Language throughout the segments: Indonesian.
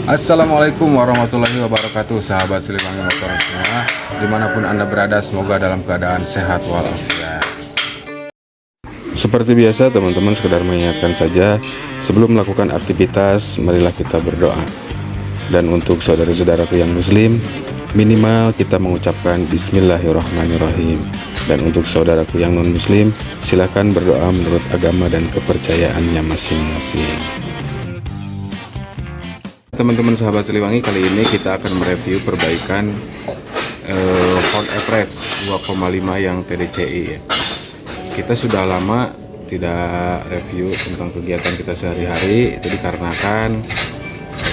Assalamualaikum warahmatullahi wabarakatuh, sahabat Siliwangi Motor semua, dimanapun Anda berada, semoga dalam keadaan sehat walafiat. Seperti biasa teman-teman, sekedar mengingatkan saja, sebelum melakukan aktivitas, marilah kita berdoa. Dan untuk saudara-saudaraku yang muslim, minimal kita mengucapkan Bismillahirrahmanirrahim. Dan untuk saudaraku yang non muslim, silakan berdoa menurut agama dan kepercayaannya masing-masing. Teman-teman sahabat Siliwangi, kali ini kita akan mereview perbaikan Ford Everest 2,5 yang TDCi ya. Kita sudah lama tidak review tentang kegiatan kita sehari-hari, itu dikarenakan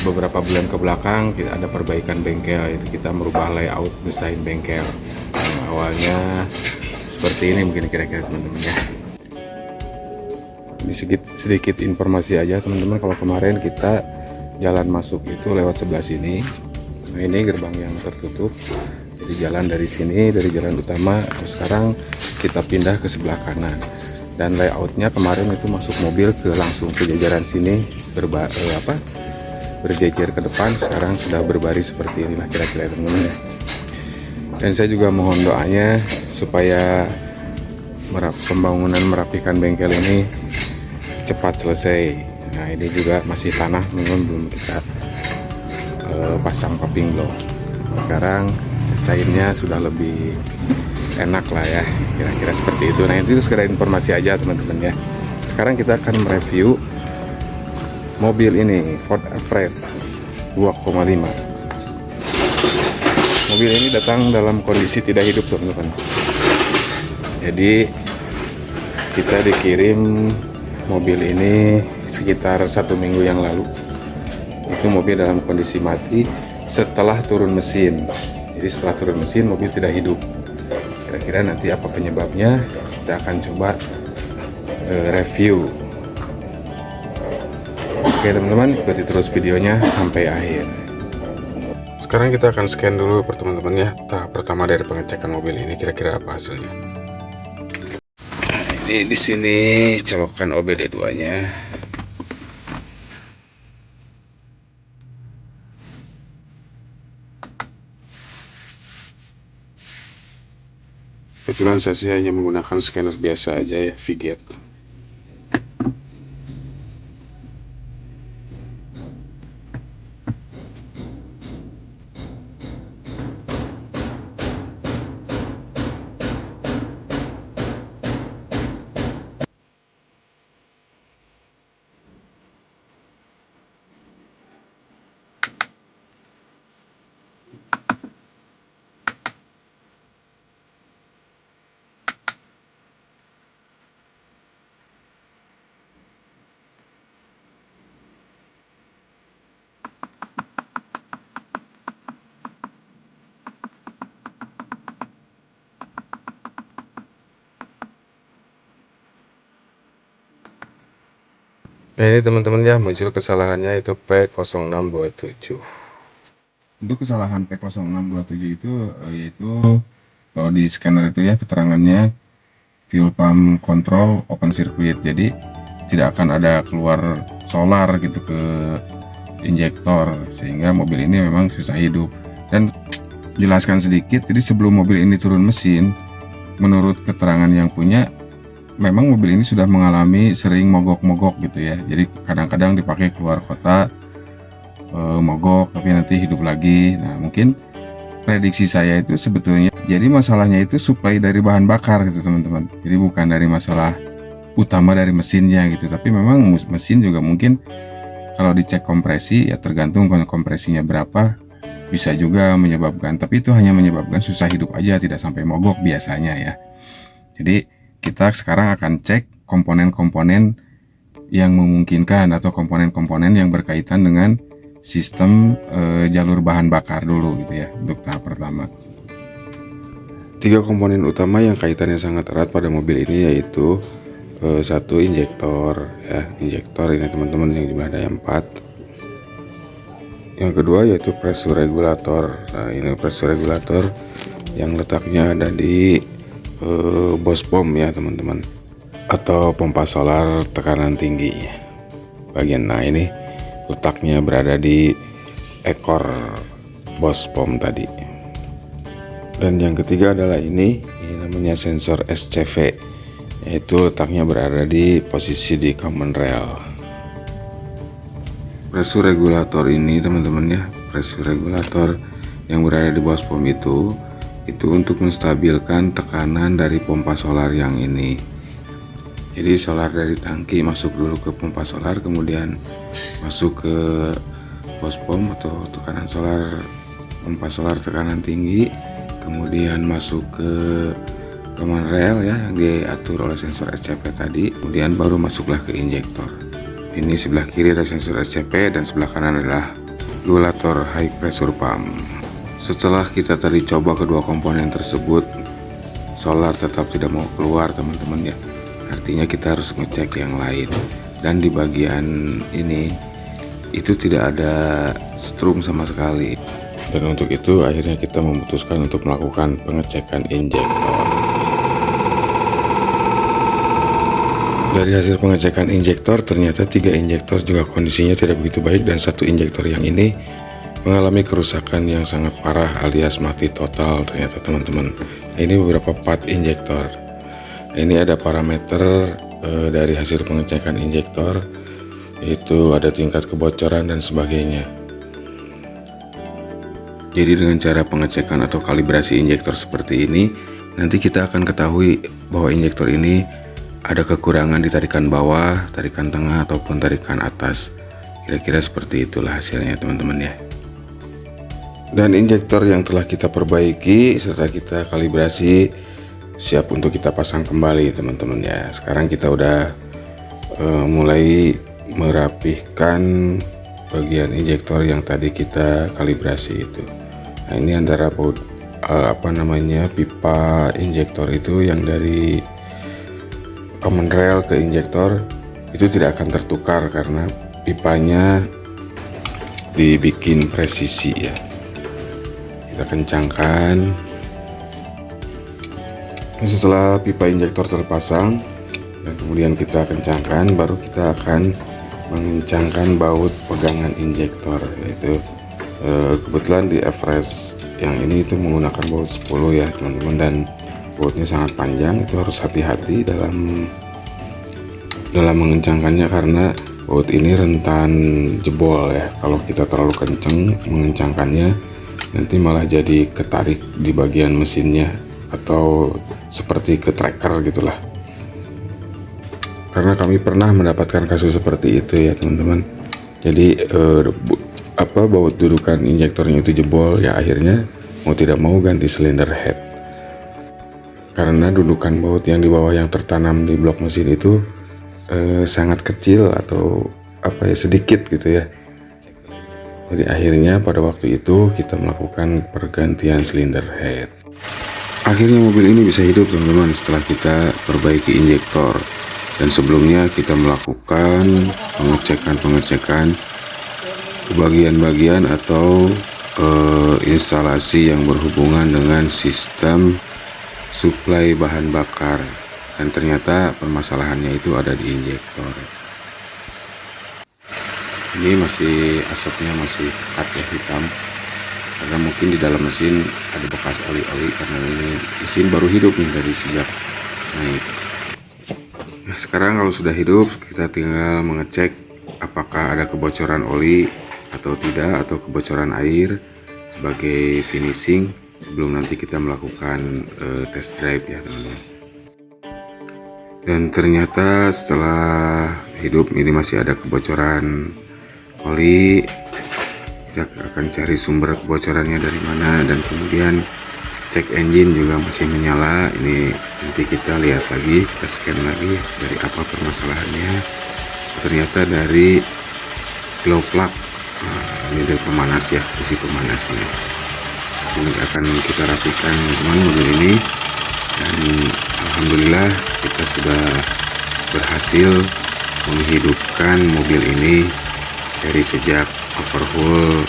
beberapa bulan ke belakang tidak ada perbaikan bengkel, itu kita merubah layout desain bengkel. Awalnya seperti ini mungkin kira-kira teman-teman ya. Ini sedikit informasi aja teman-teman, kalau kemarin kita jalan masuk itu lewat sebelah sini. Nah, ini gerbang yang tertutup, jadi jalan dari sini, dari jalan utama. Sekarang kita pindah ke sebelah kanan, dan layoutnya kemarin itu masuk mobil langsung ke jajaran sini, berjejer ke depan. Sekarang sudah berbaris seperti inilah kira-kira teman-teman ya. Dan saya juga mohon doanya supaya pembangunan merapikan bengkel ini cepat selesai. Nah, ini juga masih tanah, memang belum kita pasang paving block. Sekarang desainnya sudah lebih enak lah ya, kira-kira seperti itu. Nah, itu sekedar informasi aja teman-teman ya. Sekarang kita akan mereview mobil ini, Ford Everest 2,5. Mobil ini datang dalam kondisi tidak hidup teman-teman. Jadi kita dikirim mobil ini sekitar 1 minggu yang lalu. Itu mobil dalam kondisi mati setelah turun mesin. Jadi setelah turun mesin mobil tidak hidup. Kira-kira nanti apa penyebabnya, kita akan coba review. Oke teman-teman, ikuti terus videonya sampai akhir. Sekarang kita akan scan dulu teman-teman ya, tahap pertama dari pengecekan mobil ini, kira-kira apa hasilnya. Ini di sini colokan OBD2-nya. Kebetulan saya hanya menggunakan scanner biasa aja ya, Viget. Nah, ini teman-teman ya, muncul kesalahannya itu P0627. Untuk kesalahan P0627 itu yaitu kalau di scanner itu ya, keterangannya fuel pump control open circuit. Jadi tidak akan ada keluar solar gitu ke injektor, sehingga mobil ini memang susah hidup. Dan jelaskan sedikit, jadi sebelum mobil ini turun mesin, menurut keterangan yang punya, memang mobil ini sudah mengalami sering mogok-mogok gitu ya. Jadi kadang-kadang dipakai keluar kota, mogok tapi nanti hidup lagi. Nah, mungkin prediksi saya itu sebetulnya jadi masalahnya itu suplai dari bahan bakar gitu teman-teman. Jadi bukan dari masalah utama dari mesinnya gitu, tapi memang mesin juga mungkin kalau dicek kompresi ya, tergantung kompresinya berapa, bisa juga menyebabkan, tapi itu hanya menyebabkan susah hidup aja, tidak sampai mogok biasanya ya. Jadi kita sekarang akan cek komponen-komponen yang memungkinkan atau komponen-komponen yang berkaitan dengan sistem jalur bahan bakar dulu gitu ya, untuk tahap pertama. 3 komponen utama yang kaitannya sangat erat pada mobil ini yaitu satu, injektor ya, injektor ini teman-teman yang jumlah ada 4. Yang kedua yaitu pressure regulator. Nah, ini pressure regulator yang letaknya ada di bos pom ya teman-teman, atau pompa solar tekanan tinggi bagian. Nah, ini letaknya berada di ekor bospom tadi. Dan yang ketiga adalah ini namanya sensor SCV, yaitu letaknya berada di posisi di common rail. Pressure regulator ini teman-teman ya, pressure regulator yang berada di bospom itu untuk menstabilkan tekanan dari pompa solar yang ini. Jadi solar dari tangki masuk dulu ke pompa solar, kemudian masuk ke bospom atau tekanan solar, pompa solar tekanan tinggi, kemudian masuk ke common rail ya yang diatur oleh sensor SCP tadi, kemudian baru masuklah ke injektor. Ini sebelah kiri ada sensor SCP dan sebelah kanan adalah regulator high pressure pump. Setelah kita tadi coba kedua komponen tersebut, solar tetap tidak mau keluar teman-teman ya. Artinya kita harus ngecek yang lain. Dan di bagian ini itu tidak ada strum sama sekali. Dan untuk itu akhirnya kita memutuskan untuk melakukan pengecekan injektor. Dari hasil pengecekan injektor, ternyata 3 injektor juga kondisinya tidak begitu baik, dan 1 injektor yang ini mengalami kerusakan yang sangat parah alias mati total ternyata teman-teman. Ini beberapa part injektor. Ini ada parameter dari hasil pengecekan injektor, yaitu ada tingkat kebocoran dan sebagainya. Jadi dengan cara pengecekan atau kalibrasi injektor seperti ini, nanti kita akan ketahui bahwa injektor ini ada kekurangan di tarikan bawah, tarikan tengah, ataupun tarikan atas. Kira-kira seperti itulah hasilnya teman-teman ya. Dan injektor yang telah kita perbaiki serta kita kalibrasi siap untuk kita pasang kembali teman-teman ya. Sekarang kita udah mulai merapihkan bagian injektor yang tadi kita kalibrasi itu. Nah, ini antara baut pipa injektor itu yang dari common rail ke injektor itu tidak akan tertukar karena pipanya dibikin presisi ya. Kita kencangkan. Nah, setelah pipa injektor terpasang dan kemudian kita kencangkan, baru kita akan mengencangkan baut pegangan injektor, yaitu kebetulan di Everest yang ini itu menggunakan baut 10 ya teman-teman, dan bautnya sangat panjang. Itu harus hati-hati dalam mengencangkannya karena baut ini rentan jebol ya. Kalau kita terlalu kencang mengencangkannya, nanti malah jadi ketarik di bagian mesinnya atau seperti ke tracker gitulah. Karena kami pernah mendapatkan kasus seperti itu ya teman-teman. Jadi baut dudukan injektornya itu jebol ya, akhirnya mau tidak mau ganti silinder head. Karena dudukan baut yang di bawah yang tertanam di blok mesin itu sangat kecil atau sedikit gitu ya. Jadi akhirnya pada waktu itu kita melakukan pergantian silinder head. Akhirnya mobil ini bisa hidup teman-teman setelah kita perbaiki injektor. Dan sebelumnya kita melakukan pengecekan bagian-bagian atau instalasi yang berhubungan dengan sistem suplai bahan bakar, dan ternyata permasalahannya itu ada di injektor. Ini asapnya masih pekat ya, hitam, karena mungkin di dalam mesin ada bekas oli-oli karena ini mesin baru hidup nih dari sejak naik. Nah, sekarang kalau sudah hidup, kita tinggal mengecek apakah ada kebocoran oli atau tidak, atau kebocoran air sebagai finishing sebelum nanti kita melakukan test drive ya teman-teman. Dan ternyata setelah hidup ini masih ada kebocoran oli. Kita akan cari sumber kebocorannya dari mana, dan kemudian cek engine juga masih menyala. Ini nanti kita lihat lagi, kita scan lagi dari apa permasalahannya. Ternyata dari glow plug. Ini dari pemanas ya, isi pemanasnya. Ini akan kita rapikan teman-teman mobil ini, dan alhamdulillah kita sudah berhasil menghidupkan mobil ini dari sejak overhaul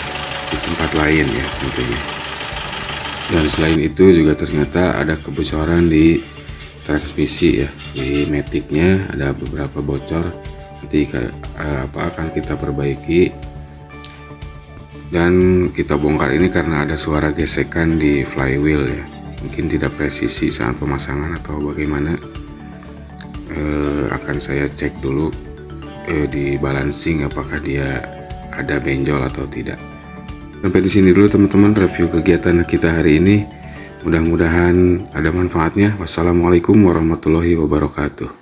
di tempat lain ya tentunya. Dan selain itu juga ternyata ada kebocoran di transmisi ya, di maticnya ada beberapa bocor. Nanti akan kita perbaiki Dan kita bongkar ini karena ada suara gesekan di flywheel ya, mungkin tidak presisi saat pemasangan atau bagaimana. Akan saya cek dulu di balancing apakah dia ada benjol atau tidak. Sampai di sini dulu teman-teman review kegiatan kita hari ini. Mudah-mudahan ada manfaatnya. Wassalamualaikum warahmatullahi wabarakatuh.